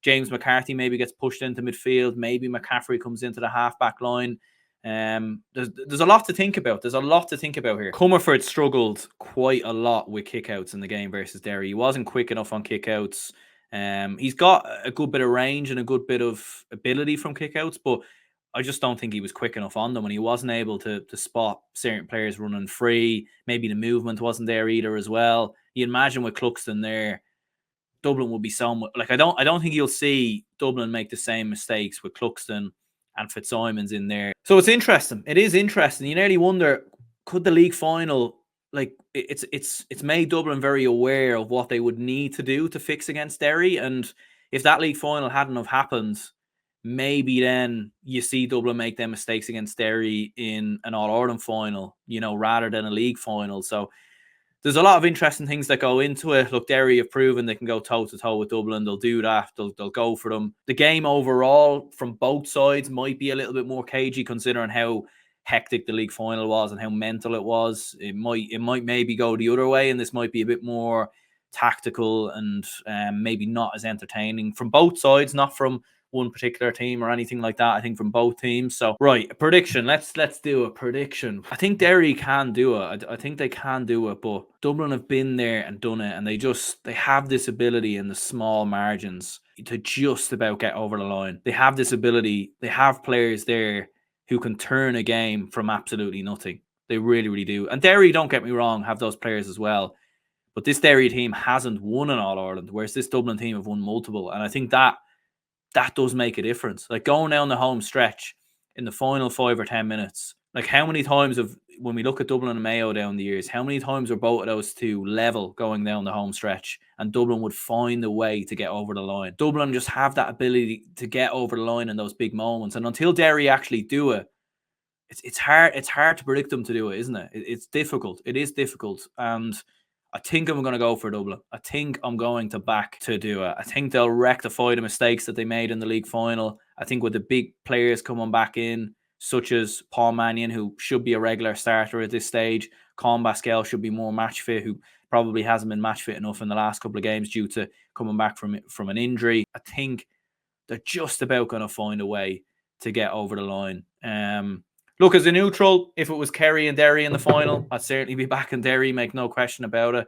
James McCarthy maybe gets pushed into midfield. Maybe McCaffrey comes into the half-back line. There's a lot to think about. There's a lot to think about here. Comerford struggled quite a lot with kickouts in the game versus Derry. He wasn't quick enough on kickouts. He's got a good bit of range and a good bit of ability from kickouts, but I just don't think he was quick enough on them, and he wasn't able to spot certain players running free. Maybe the movement wasn't there either as well. You imagine with Cluxton there, Dublin would be so much like I don't think you'll see Dublin make the same mistakes with Cluxton and Fitzsimons in there. So it's interesting. It is interesting. You nearly wonder, could the league final, like, it's made Dublin very aware of what they would need to do to fix against Derry, and if that league final hadn't have happened, maybe then you see Dublin make them mistakes against Derry in an All-Ireland final, you know, rather than a league final. So there's a lot of interesting things that go into it. Look, Derry have proven they can go toe-to-toe with Dublin. They'll do that. They'll go for them. The game overall from both sides might be a little bit more cagey, considering how hectic the league final was and how mental it was. It might maybe go the other way, and this might be a bit more tactical and maybe not as entertaining from both sides, not from one particular team or anything like that. I think from both teams. So right, a prediction. Let's do a prediction. I think Derry can do it. I think they can do it, but Dublin have been there and done it, and they have this ability in the small margins to just about get over the line. They have this ability. They have players there who can turn a game from absolutely nothing. They really, really do. And Derry, don't get me wrong, have those players as well. But this Derry team hasn't won an All-Ireland, whereas this Dublin team have won multiple. And I think that does make a difference. Like going down the home stretch in the final 5 or 10 minutes, like how many times when we look at Dublin and Mayo down the years, how many times were both of those two level going down the home stretch, and Dublin would find a way to get over the line. Dublin just have that ability to get over the line in those big moments. And until Derry actually do it, it's hard to predict them to do it, isn't it? It's difficult. It is difficult. And I think I'm going to go for Dublin. I think I'm going to back to do it. I think they'll rectify the mistakes that they made in the league final. I think with the big players coming back in, such as Paul Mannion, who should be a regular starter at this stage, Colm Basquel should be more match fit, who probably hasn't been match fit enough in the last couple of games due to coming back from an injury. I think they're just about going to find a way to get over the line. Look, as a neutral, if it was Kerry and Derry in the final, I'd certainly be back in Derry, make no question about it.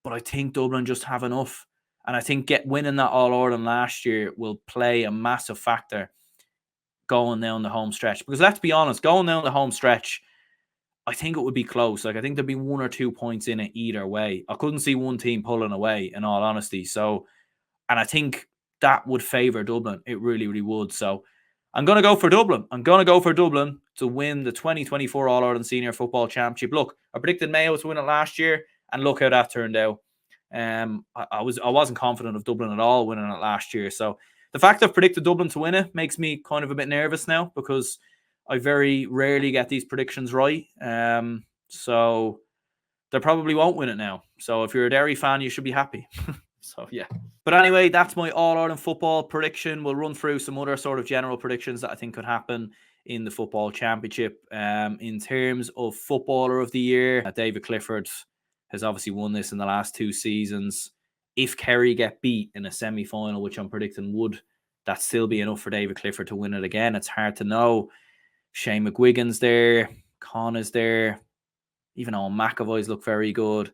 But I think Dublin just have enough. And I think winning that All-Ireland last year will play a massive factor going down the home stretch. Because let's be honest, going down the home stretch, I think it would be close. Like, I think there'd be 1 or 2 points in it either way. I couldn't see one team pulling away, in all honesty. So, and I think that would favour Dublin. It really, really would. So I'm going to go for Dublin. I'm going to go for Dublin to win the 2024 All-Ireland Senior Football Championship. Look, I predicted Mayo to win it last year, and look how that turned out. I wasn't confident of Dublin at all winning it last year. So the fact I've predicted Dublin to win it makes me kind of a bit nervous now, because I very rarely get these predictions right. So they probably won't win it now. So if you're a Derry fan, you should be happy. So, yeah. But anyway, that's my All-Ireland football prediction. We'll run through some other sort of general predictions that I think could happen in the football championship. In terms of Footballer of the Year, David Clifford has obviously won this in the last 2 seasons. If Kerry get beat in a semi-final, which I'm predicting would, that still be enough for David Clifford to win it again? It's hard to know. Shane McGuigan's there. Con is there. Even Owen McAvoy's look very good.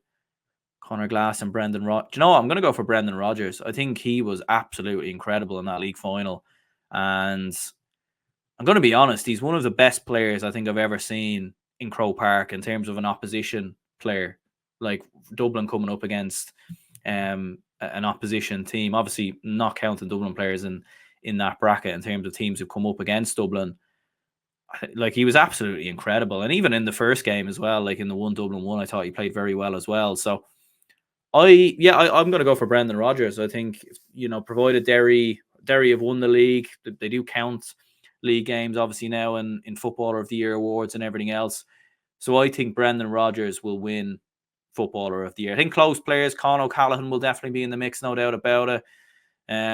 Conor Glass and Brendan Rodgers. Do you know what? I'm going to go for Brendan Rodgers. I think he was absolutely incredible in that league final. And I'm going to be honest, he's one of the best players I think I've ever seen in Croke Park in terms of an opposition player. Like Dublin coming up against an opposition team. Obviously, not counting Dublin players in that bracket in terms of teams who've come up against Dublin. Like, he was absolutely incredible. And even in the first game as well, like in the Dublin 1, I thought he played very well as well. So I'm going to go for Brendan Rodgers. I think, provided Derry have won the league, they do count league games obviously now in Footballer of the Year awards and everything else. So I think Brendan Rodgers will win Footballer of the Year. I think close players, Con O'Callaghan will definitely be in the mix, no doubt about it.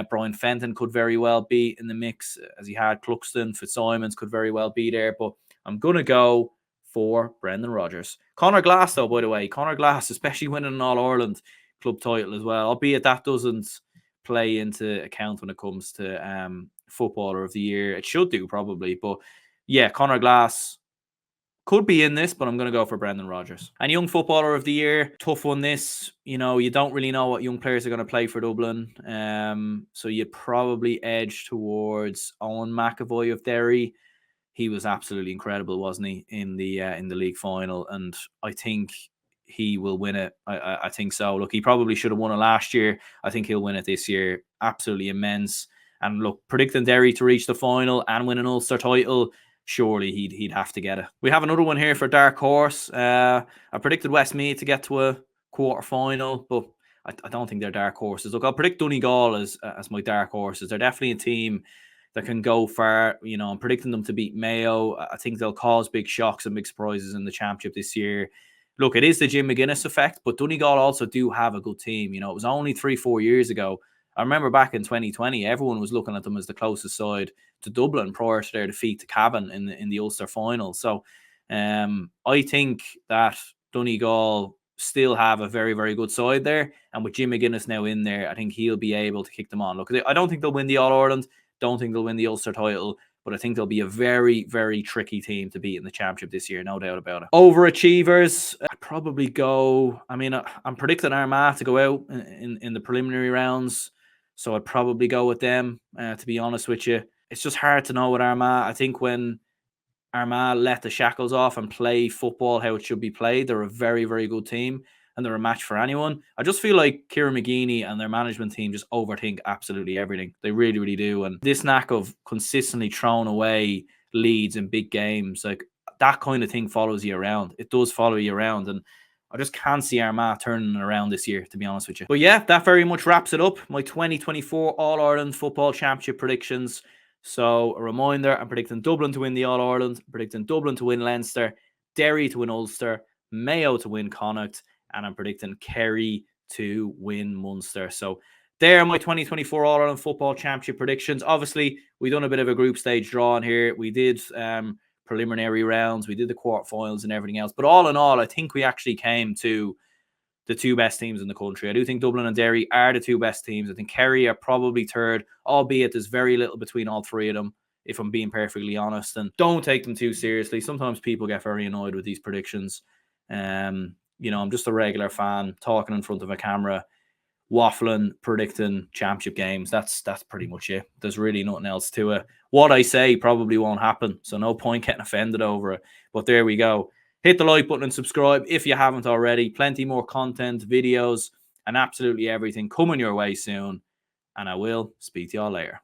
Brian Fenton could very well be in the mix, as he had Cluxton. Fitzsimons could very well be there, but I'm going to go for Brendan Rodgers. Conor Glass, though, by the way, Conor Glass, especially winning an All-Ireland club title as well, albeit that doesn't play into account when it comes to Footballer of the Year. It should do, probably, but yeah, Conor Glass could be in this, but I'm going to go for Brendan Rodgers. And Young Footballer of the Year, tough one this. You don't really know what young players are going to play for Dublin. So you'd probably edge towards Owen McAvoy of Derry. He was absolutely incredible, wasn't he, in the league final? And I think he will win it. I think so. Look, he probably should have won it last year. I think he'll win it this year. Absolutely immense. And look, predicting Derry to reach the final and win an Ulster title, surely he'd have to get it. We have another one here for Dark Horse. I predicted Westmeath to get to a quarter final, but I don't think they're dark horses. Look, I'll predict Donegal as my dark horses. They're definitely a team that can go far. I'm predicting them to beat Mayo. I think they'll cause big shocks and big surprises in the championship this year. Look, it is the Jim McGuinness effect, but Donegal also do have a good team. It was only 3-4 years ago. I remember back in 2020, everyone was looking at them as the closest side to Dublin prior to their defeat to Cavan in the Ulster final. So I think that Donegal still have a very, very good side there. And with Jim McGuinness now in there, I think he'll be able to kick them on. Look, I don't think they'll win the All-Ireland. Don't think they'll win the Ulster title. But I think they'll be a very, very tricky team to beat in the championship this year, no doubt about it. Overachievers, I'd probably go... I'm predicting Armagh to go out in the preliminary rounds. So I'd probably go with them, to be honest with you. It's just hard to know with Armagh. I think when Armagh let the shackles off and play football how it should be played, they're a very, very good team and they're a match for anyone. I just feel like Kieran McGeeney and their management team just overthink absolutely everything. They really, really do. And this knack of consistently throwing away leads in big games, like that kind of thing follows you around. It does follow you around. And I just can't see Armagh turning around this year, to be honest with you. But yeah, that very much wraps it up. My 2024 All-Ireland Football Championship predictions. So a reminder, I'm predicting Dublin to win the All-Ireland, I'm predicting Dublin to win Leinster, Derry to win Ulster, Mayo to win Connacht, and I'm predicting Kerry to win Munster. So there are my 2024 All-Ireland Football Championship predictions. Obviously, we've done a bit of a group stage draw in here. We did preliminary rounds, we did the quarterfinals and everything else. But all in all, I think we actually came to the 2 best teams in the country. I do think Dublin and Derry are the 2 best teams. I think Kerry are probably third, albeit there's very little between all 3 of them. if I'm being perfectly honest. And don't take them too seriously. Sometimes people get very annoyed with these predictions. You know, I'm just a regular fan talking in front of a camera, waffling, predicting championship games. That's pretty much it. There's really nothing else to it. What I say probably won't happen, so no point getting offended over it. But there we go. Hit the like button and subscribe if you haven't already. Plenty more content, videos, and absolutely everything coming your way soon. And I will speak to y'all later.